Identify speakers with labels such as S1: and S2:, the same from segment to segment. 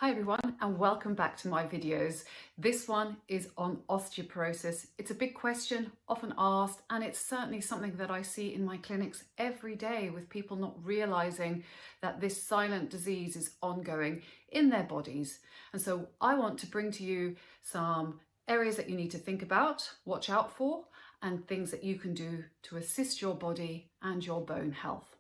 S1: Hi everyone and welcome back to my videos. This one is on osteoporosis. It's a big question, often asked, and it's certainly something that I see in my clinics every day with people not realizing that this silent disease is ongoing in their bodies. And so I want to bring to you some areas that you need to think about, watch out for, and things that you can do to assist your body and your bone health.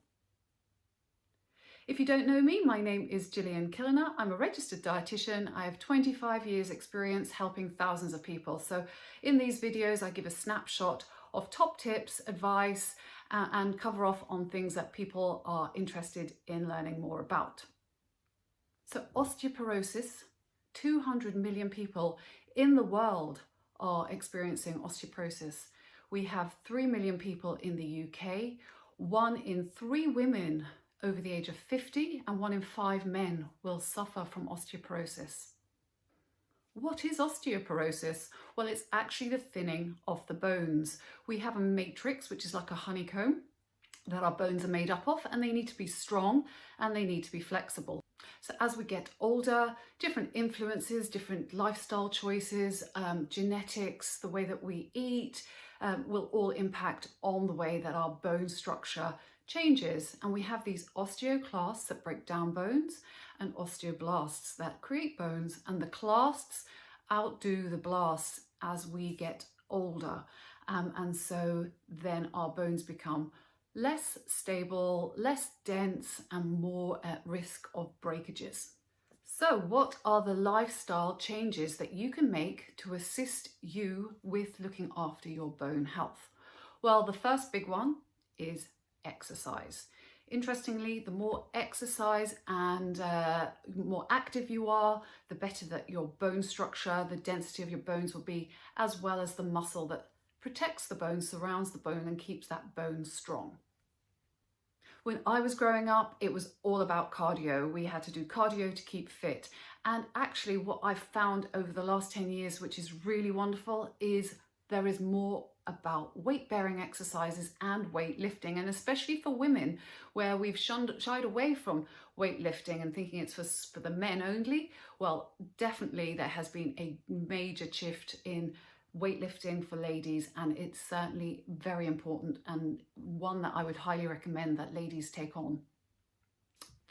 S1: If you don't know me, my name is Gillian Killiner. I'm a registered dietitian. I have 25 years experience helping thousands of people. So in these videos, I give a snapshot of top tips, advice, and cover off on things that people are interested in learning more about. So osteoporosis, 200 million people in the world are experiencing osteoporosis. We have 3 million people in the UK, 1 in 3 women over the age of 50 and 1 in 5 men will suffer from osteoporosis. What is osteoporosis? Well, it's actually the thinning of the bones. We have a matrix, which is like a honeycomb, that our bones are made up of, and they need to be strong and they need to be flexible. So as we get older, different influences, different lifestyle choices, genetics, the way that we eat, will all impact on the way that our bone structure changes. And we have these osteoclasts that break down bones and osteoblasts that create bones, and the clasts outdo the blasts as we get older. And so then our bones become less stable, less dense, and more at risk of breakages. So what are the lifestyle changes that you can make to assist you with looking after your bone health? Well, the first big one is exercise. Interestingly, the more exercise and more active you are, the better that your bone structure, the density of your bones will be, as well as the muscle that protects the bone, surrounds the bone, and keeps that bone strong. When I was growing up, it was all about cardio. We had to do cardio to keep fit. And actually what I've found over the last 10 years, which is really wonderful, is there is more about weight-bearing exercises and weightlifting, and especially for women, where we've shied away from weightlifting and thinking it's for the men only. Well, definitely there has been a major shift in weightlifting for ladies, and it's certainly very important and one that I would highly recommend that ladies take on.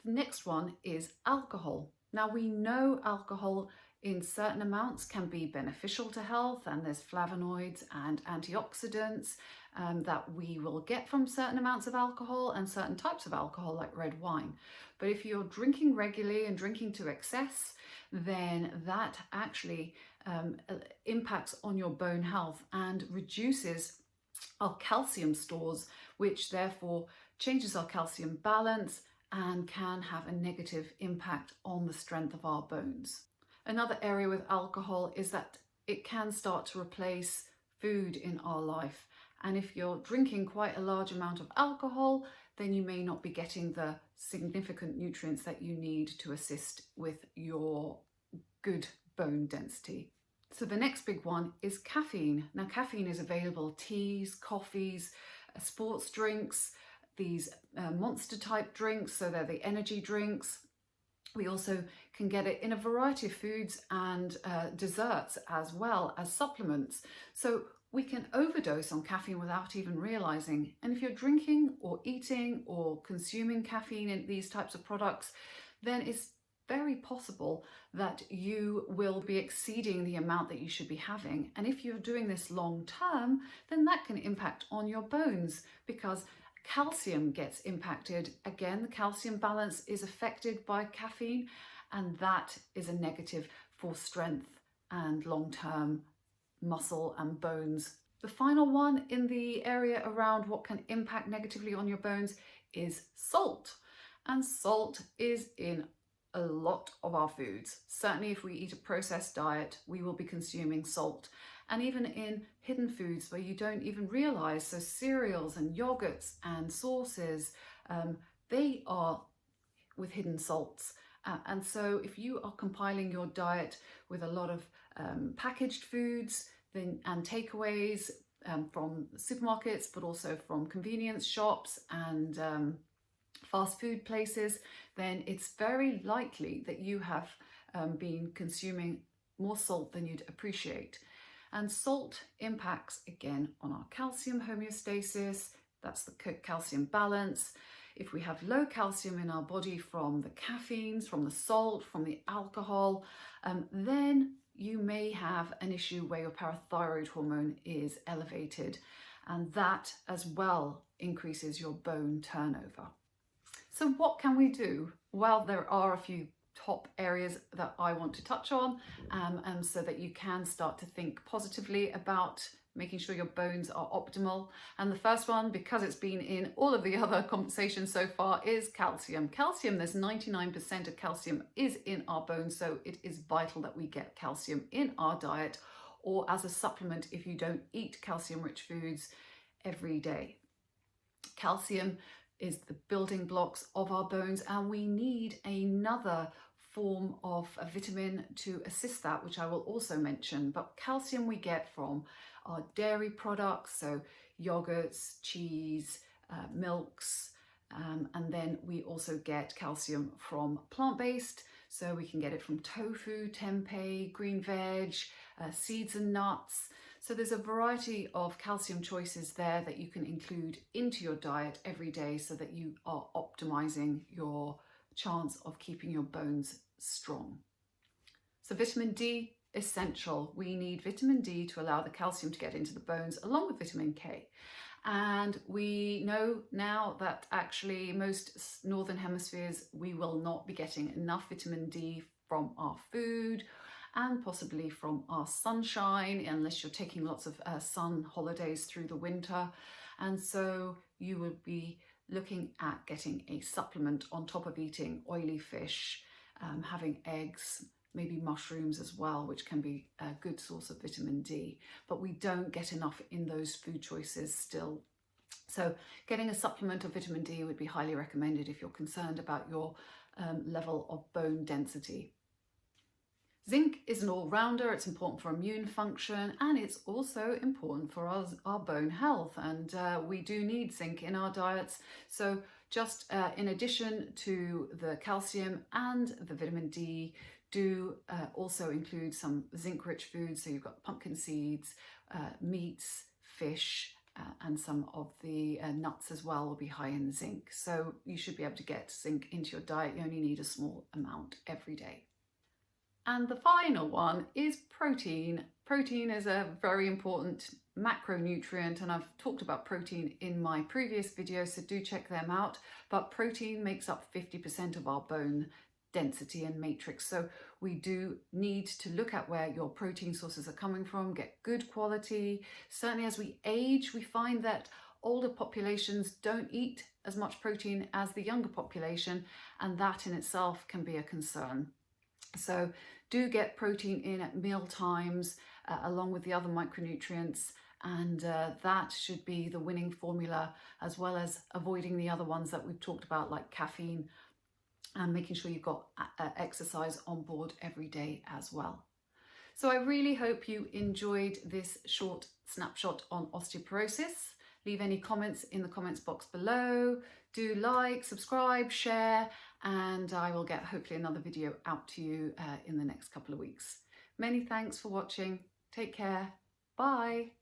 S1: The next one is alcohol. Now, we know alcohol in certain amounts can be beneficial to health, and there's flavonoids and antioxidants that we will get from certain amounts of alcohol and certain types of alcohol like red wine. But if you're drinking regularly and drinking to excess, then that actually impacts on your bone health and reduces our calcium stores, which therefore changes our calcium balance and can have a negative impact on the strength of our bones. Another area with alcohol is that it can start to replace food in our life. And if you're drinking quite a large amount of alcohol, then you may not be getting the significant nutrients that you need to assist with your good bone density. So the next big one is caffeine. Now, caffeine is available: teas, coffees, sports drinks, these monster type drinks, so they're the energy drinks. We also can get it in a variety of foods and desserts, as well as supplements. So we can overdose on caffeine without even realizing. And if you're drinking or eating or consuming caffeine in these types of products, then it's very possible that you will be exceeding the amount that you should be having. And if you're doing this long term, then that can impact on your bones, because calcium gets impacted. Again, the calcium balance is affected by caffeine, and that is a negative for strength and long-term muscle and bones. The final one in the area around what can impact negatively on your bones is salt. And salt is in a lot of our foods. Certainly if we eat a processed diet, we will be consuming salt. And even in hidden foods where you don't even realize, so cereals and yogurts and sauces, they are with hidden salts. And so if you are compiling your diet with a lot of packaged foods and takeaways from supermarkets, but also from convenience shops and fast food places, then it's very likely that you have been consuming more salt than you'd appreciate. And salt impacts again on our calcium homeostasis, that's the calcium balance. If we have low calcium in our body from the caffeines, from the salt, from the alcohol, then you may have an issue where your parathyroid hormone is elevated, and that as well increases your bone turnover. So what can we do? Well, there are a few top areas that I want to touch on, and so that you can start to think positively about making sure your bones are optimal. And the first one, because it's been in all of the other conversations so far, is calcium. Calcium, there's 99% of calcium is in our bones, so it is vital that we get calcium in our diet or as a supplement if you don't eat calcium-rich foods every day. Calcium is the building blocks of our bones, and we need another form of a vitamin to assist that, which I will also mention. But calcium we get from our dairy products, so yogurts, cheese, milks, and then we also get calcium from plant-based, so we can get it from tofu, tempeh, green veg, seeds and nuts. So there's a variety of calcium choices there that you can include into your diet every day so that you are optimizing your chance of keeping your bones strong. So vitamin D, essential. We need vitamin D to allow the calcium to get into the bones along with vitamin K. And we know now that actually most northern hemispheres, we will not be getting enough vitamin D from our food and possibly from our sunshine, unless you're taking lots of sun holidays through the winter. And so you would be looking at getting a supplement on top of eating oily fish, having eggs, maybe mushrooms as well, which can be a good source of vitamin D. But we don't get enough in those food choices still. So getting a supplement of vitamin D would be highly recommended if you're concerned about your level of bone density. Zinc is an all-rounder. It's important for immune function, and it's also important for our bone health, and we do need zinc in our diets. So just in addition to the calcium and the vitamin D, do also include some zinc-rich foods. So you've got pumpkin seeds, meats, fish, and some of the nuts as well will be high in zinc. So you should be able to get zinc into your diet. You only need a small amount every day. And the final one is protein. Protein is a very important macronutrient, and I've talked about protein in my previous videos, so do check them out. But protein makes up 50% of our bone density and matrix. So we do need to look at where your protein sources are coming from, get good quality. Certainly as we age, we find that older populations don't eat as much protein as the younger population, and that in itself can be a concern. So do get protein in at meal times along with the other micronutrients, and that should be the winning formula, as well as avoiding the other ones that we've talked about like caffeine, and making sure you've got exercise on board every day as well. So I really hope you enjoyed this short snapshot on osteoporosis. Leave any comments in the comments box below. Do like, subscribe, share, and I will get hopefully another video out to you in the next couple of weeks. Many thanks for watching. Take care. Bye.